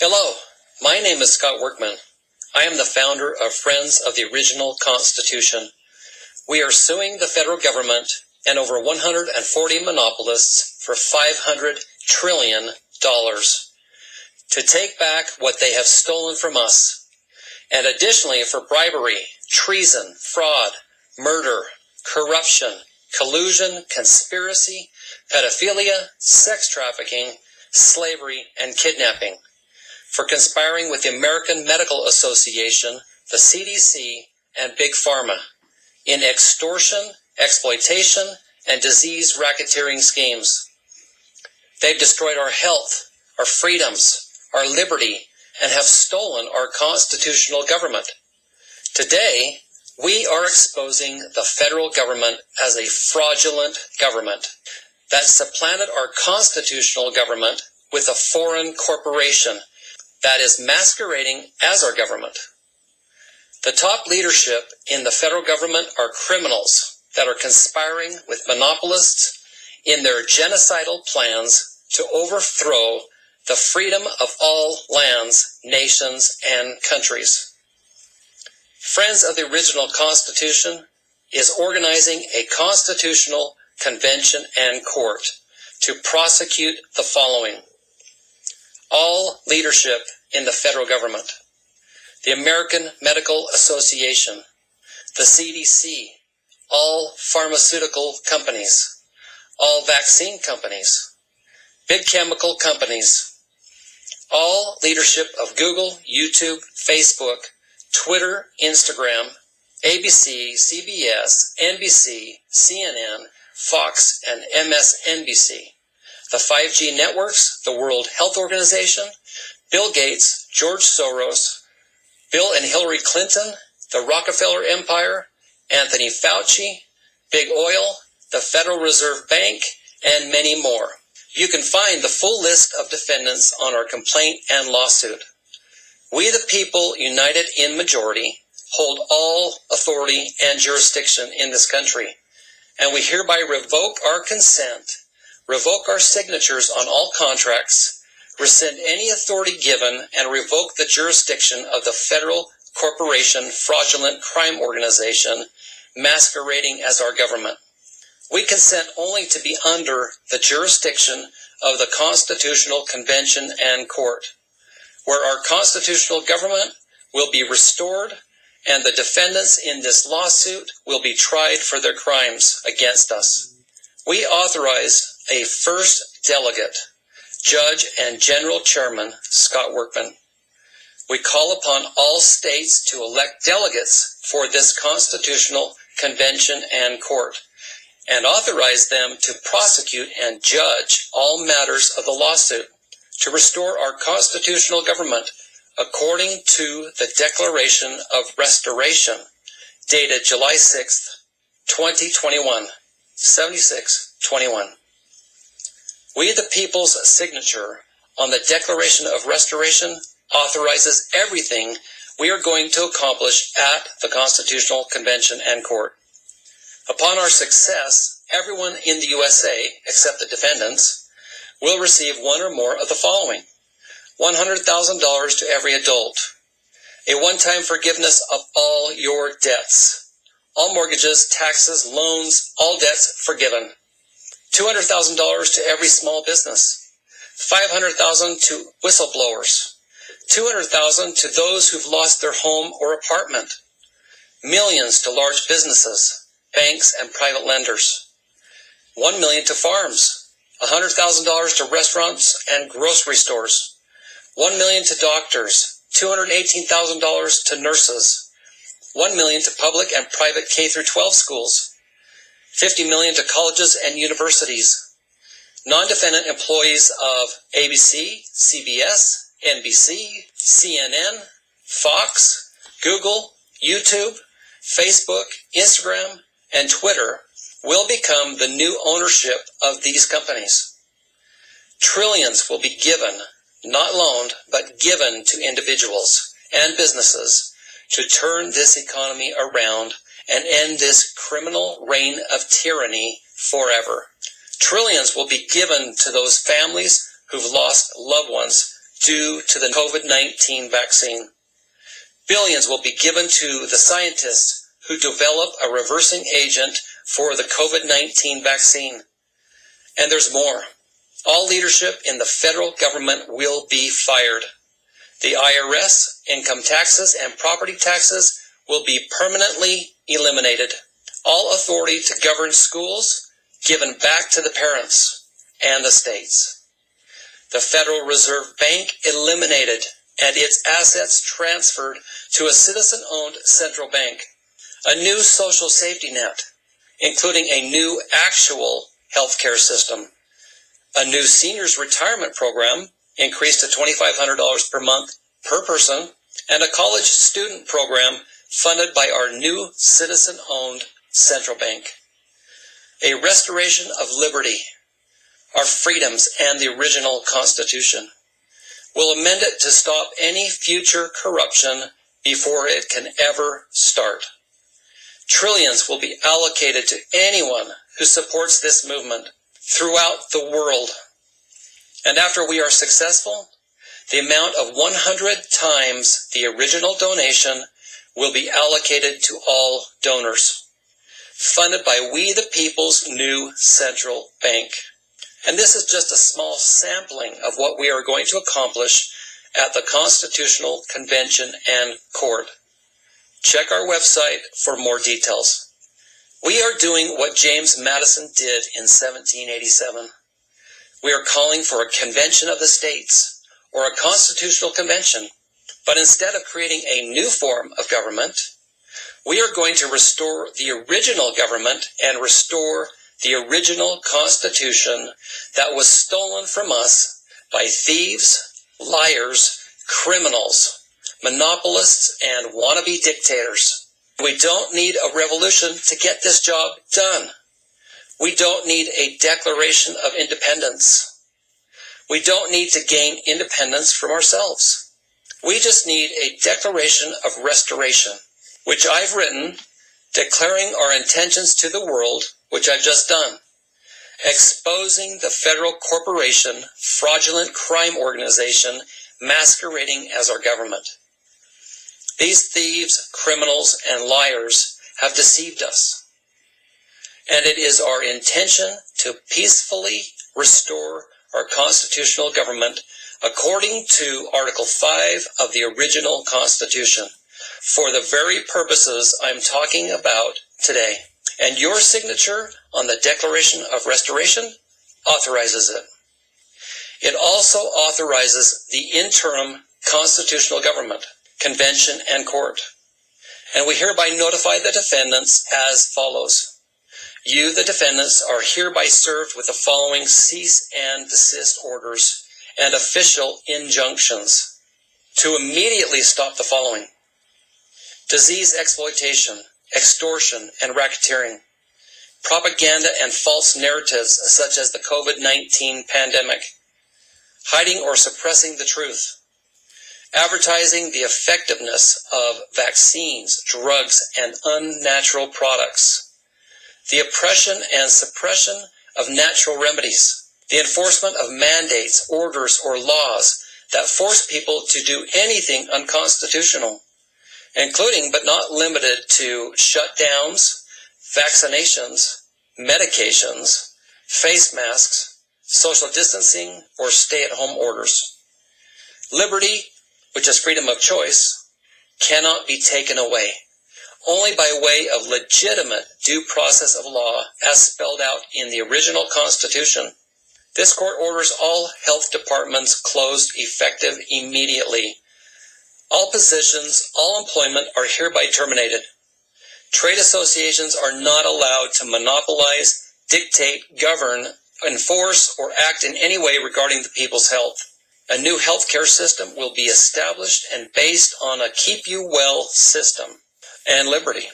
Hello, my name is Scott Workman. I am the founder of Friends of the Original Constitution. We are suing the federal government and over 140 monopolists for $500 trillion to take back what they have stolen from us, and additionally for bribery, treason, fraud, murder, corruption, collusion, conspiracy, pedophilia, sex trafficking, slavery, and kidnapping, for conspiring with the American Medical Association, the CDC, and Big Pharma in extortion, exploitation, and disease racketeering schemes. They've destroyed our health, our freedoms, our liberty, and have stolen our constitutional government. Today, we are exposing the federal government as a fraudulent government that supplanted our constitutional government with a foreign corporation that is masquerading as our government. The top leadership in the federal government are criminals that are conspiring with monopolists in their genocidal plans to overthrow the freedom of all lands, nations, and countries. Friends of the Original Constitution is organizing a constitutional convention and court to prosecute the following: all leadership in the federal government, the American Medical Association, the CDC, all pharmaceutical companies, all vaccine companies, big chemical companies, all leadership of Google, YouTube, Facebook, Twitter, Instagram, ABC, CBS, NBC, CNN, Fox, and MSNBC, the 5G networks, the World Health Organization, Bill Gates, George Soros, Bill and Hillary Clinton, the Rockefeller Empire, Anthony Fauci, Big Oil, the Federal Reserve Bank, and many more. You can find the full list of defendants on our complaint and lawsuit. We the people, united in majority, hold all authority and jurisdiction in this country, and we hereby revoke our consent, revoke our signatures on all contracts, rescind any authority given, and revoke the jurisdiction of the federal corporation fraudulent crime organization masquerading as our government. We consent only to be under the jurisdiction of the Constitutional Convention and Court, where our constitutional government will be restored and the defendants in this lawsuit will be tried for their crimes against us. We authorize a first delegate, Judge and General Chairman Scott Workman. We call upon all states to elect delegates for this Constitutional Convention and Court, and authorize them to prosecute and judge all matters of the lawsuit to restore our constitutional government according to the Declaration of Restoration, dated July 6th, 2021, 7621. We the people's signature on the Declaration of Restoration authorizes everything we are going to accomplish at the Constitutional Convention and Court. Upon our success, everyone in the USA, except the defendants, will receive one or more of the following: $100,000 to every adult, a one-time forgiveness of all your debts, all mortgages, taxes, loans, all debts forgiven, $200,000 to every small business, $500,000 to whistleblowers, $200,000 to those who've lost their home or apartment, millions to large businesses, banks, and private lenders, $1 million to farms, $100,000 to restaurants and grocery stores, $1 million to doctors, $218,000 to nurses, $1 million to public and private K-12 schools, $50 million to colleges and universities, non-defendant employees of ABC, CBS, NBC, CNN, Fox, Google, YouTube, Facebook, Instagram, and Twitter will become the new ownership of these companies. Trillions will be given, not loaned, but given to individuals and businesses to turn this economy around and end this criminal reign of tyranny forever. Trillions will be given to those families who've lost loved ones due to the COVID-19 vaccine. Billions will be given to the scientists who develop a reversing agent for the COVID-19 vaccine. And there's more. All leadership in the federal government will be fired. The IRS, income taxes, and property taxes will be permanently eliminated. All authority to govern schools given back to the parents and the states. The Federal Reserve Bank eliminated and its assets transferred to a citizen-owned central bank. A new social safety net, including a new actual healthcare system. A new seniors retirement program increased to $2,500 per month per person, and a college student program funded by our new citizen-owned central bank. A restoration of liberty, our freedoms, and the original Constitution. We'll amend it to stop any future corruption before it can ever start. Trillions will be allocated to anyone who supports this movement throughout the world. And after we are successful, the amount of 100 times the original donation will be allocated to all donors, funded by We the People's new central bank. And this is just a small sampling of what we are going to accomplish at the Constitutional Convention and Court. Check our website for more details. We are doing what James Madison did in 1787. We are calling for a convention of the states, or a constitutional convention. But instead of creating a new form of government, we are going to restore the original government and restore the original Constitution that was stolen from us by thieves, liars, criminals, monopolists, and wannabe dictators. We don't need a revolution to get this job done. We don't need a declaration of independence. We don't need to gain independence from ourselves. We just need a declaration of restoration, which I've written, declaring our intentions to the world, which I've just done, exposing the federal corporation, fraudulent crime organization masquerading as our government. These thieves, criminals, and liars have deceived us. And it is our intention to peacefully restore our constitutional government according to Article 5 of the original Constitution for the very purposes I'm talking about today. And your signature on the Declaration of Restoration authorizes it. It also authorizes the interim constitutional government, convention, and court. And we hereby notify the defendants as follows. You, the defendants, are hereby served with the following cease and desist orders and official injunctions to immediately stop the following: disease exploitation, extortion, and racketeering, propaganda and false narratives such as the COVID-19 pandemic, hiding or suppressing the truth, advertising the effectiveness of vaccines, drugs, and unnatural products, the oppression and suppression of natural remedies, the enforcement of mandates, orders, or laws that force people to do anything unconstitutional, including but not limited to shutdowns, vaccinations, medications, face masks, social distancing, or stay-at-home orders. Liberty, which is freedom of choice, cannot be taken away, only by way of legitimate due process of law as spelled out in the original Constitution. This court orders all health departments closed effective immediately. All positions, all employment are hereby terminated. Trade associations are not allowed to monopolize, dictate, govern, enforce, or act in any way regarding the people's health. A new healthcare system will be established and based on a keep you well system and liberty.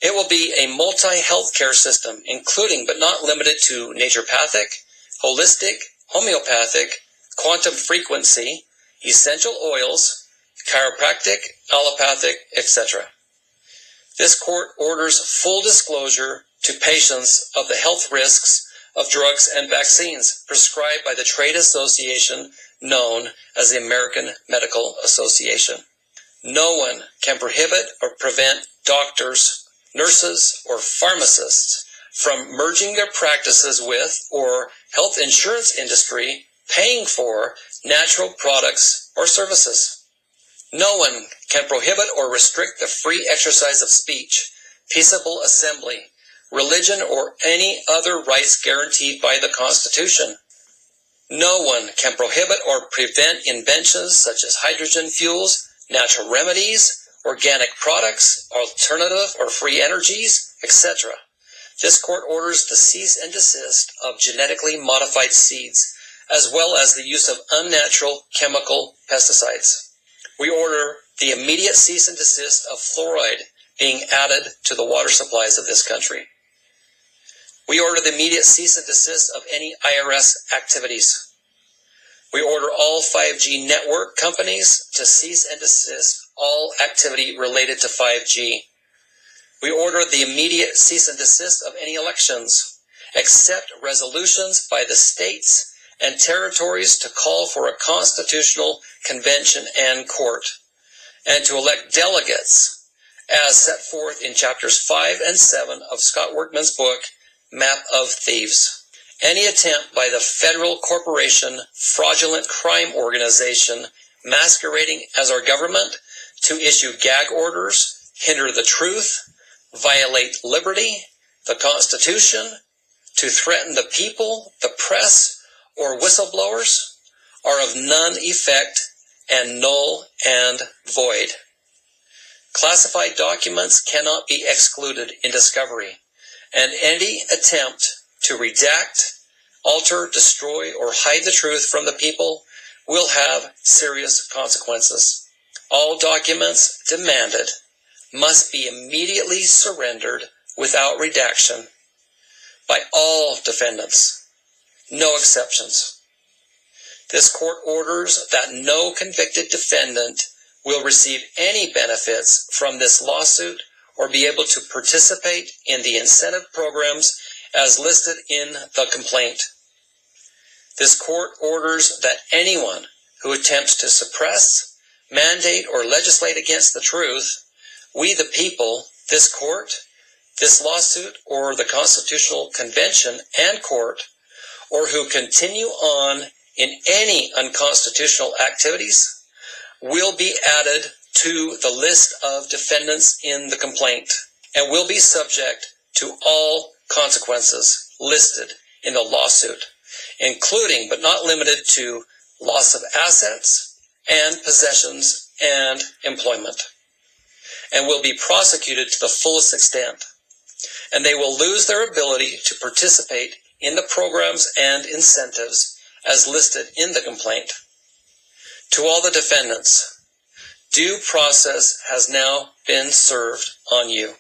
It will be a multi-healthcare system, including but not limited to naturopathic, holistic, homeopathic, quantum frequency, essential oils, chiropractic, allopathic, etc. This court orders full disclosure to patients of the health risks of drugs and vaccines prescribed by the trade association known as the American Medical Association. No one can prohibit or prevent doctors, nurses, or pharmacists from merging their practices with or health insurance industry paying for natural products or services. No one can prohibit or restrict the free exercise of speech, peaceable assembly, religion, or any other rights guaranteed by the Constitution. No one can prohibit or prevent inventions such as hydrogen fuels, natural remedies, organic products, alternative or free energies, etc. This court orders the cease and desist of genetically modified seeds, as well as the use of unnatural chemical pesticides. We order the immediate cease and desist of fluoride being added to the water supplies of this country. We order the immediate cease and desist of any IRS activities. We order all 5G network companies to cease and desist all activity related to 5G. We order the immediate cease and desist of any elections, accept resolutions by the states and territories to call for a constitutional convention and court, and to elect delegates as set forth in chapters 5 and 7 of Scott Workman's book, Map of Thieves. Any attempt by the federal corporation fraudulent crime organization masquerading as our government to issue gag orders, hinder the truth, violate liberty, the Constitution, to threaten the people, the press, or whistleblowers are of none effect and null and void. Classified documents cannot be excluded in discovery, and any attempt to redact, alter, destroy, or hide the truth from the people will have serious consequences. All documents demanded must be immediately surrendered without redaction by all defendants, no exceptions. This court orders that no convicted defendant will receive any benefits from this lawsuit or be able to participate in the incentive programs as listed in the complaint. This court orders that anyone who attempts to suppress, mandate, or legislate against the truth, we the people, this court, this lawsuit, or the Constitutional Convention and court, or who continue on in any unconstitutional activities, will be added to the list of defendants in the complaint and will be subject to all consequences listed in the lawsuit, including but not limited to loss of assets and possessions and employment, and will be prosecuted to the fullest extent. And they will lose their ability to participate in the programs and incentives as listed in the complaint. To all the defendants, due process has now been served on you.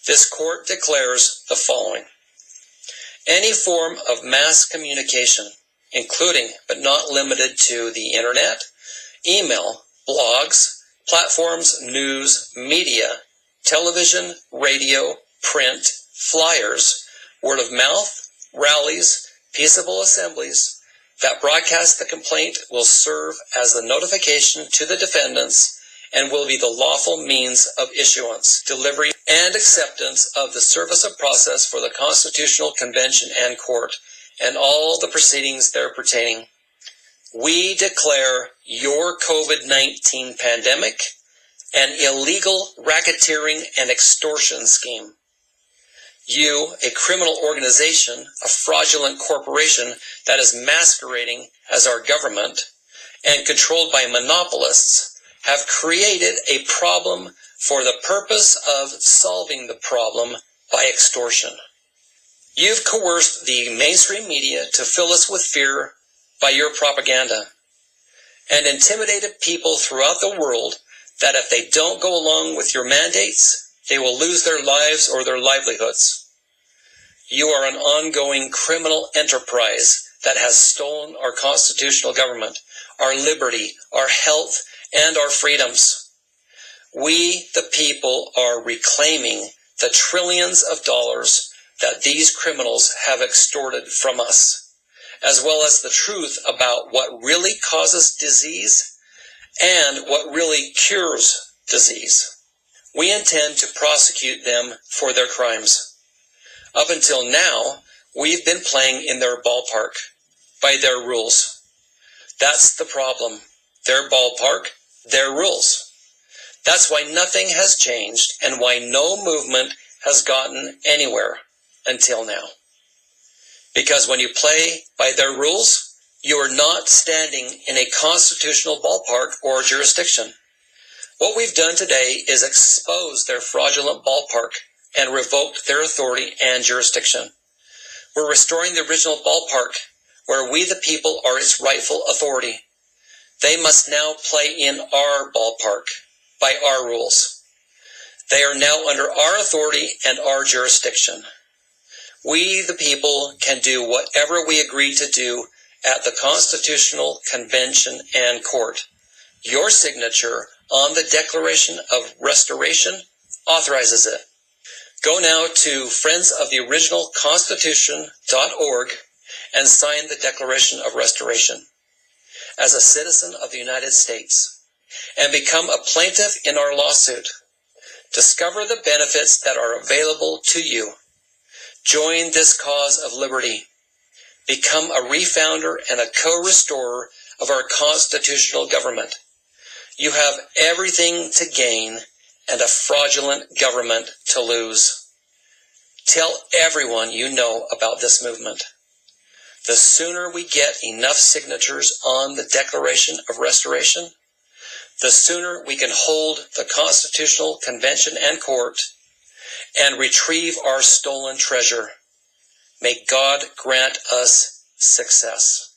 This court declares the following. Any form of mass communication, including but not limited to the internet, email, blogs, platforms, news, media, television, radio, print, flyers, word of mouth, rallies, peaceable assemblies that broadcast the complaint will serve as the notification to the defendants and will be the lawful means of issuance, delivery, and acceptance of the service of process for the Constitutional Convention and Court, and all the proceedings there pertaining. We declare your COVID-19 pandemic an illegal racketeering and extortion scheme. You, a criminal organization, a fraudulent corporation that is masquerading as our government and controlled by monopolists, have created a problem for the purpose of solving the problem by extortion. You've coerced the mainstream media to fill us with fear by your propaganda and intimidated people throughout the world that if they don't go along with your mandates, they will lose their lives or their livelihoods. You are an ongoing criminal enterprise that has stolen our constitutional government, our liberty, our health, and our freedoms. We, the people, are reclaiming the trillions of dollars that these criminals have extorted from us. as well as the truth about what really causes disease and what really cures disease. We intend to prosecute them for their crimes. Up until now, we've been playing in their ballpark, by their rules. That's the problem. Their ballpark, their rules. That's why nothing has changed and why no movement has gotten anywhere until now. Because when you play by their rules, you are not standing in a constitutional ballpark or jurisdiction. What we've done today is expose their fraudulent ballpark and revoked their authority and jurisdiction. We're restoring the original ballpark, where we the people are its rightful authority. They must now play in our ballpark, by our rules. They are now under our authority and our jurisdiction. We the people can do whatever we agree to do at the Constitutional Convention and Court. Your signature on the Declaration of Restoration authorizes it. Go now to friendsoftheoriginalconstitution.org and sign the Declaration of Restoration as a citizen of the United States and become a plaintiff in our lawsuit. Discover the benefits that are available to you. Join this cause of liberty. Become a refounder and a co-restorer of our constitutional government. You have everything to gain and a fraudulent government to lose. Tell everyone you know about this movement. The sooner we get enough signatures on the Declaration of Restoration, the sooner we can hold the Constitutional Convention and Court and retrieve our stolen treasure. May God grant us success.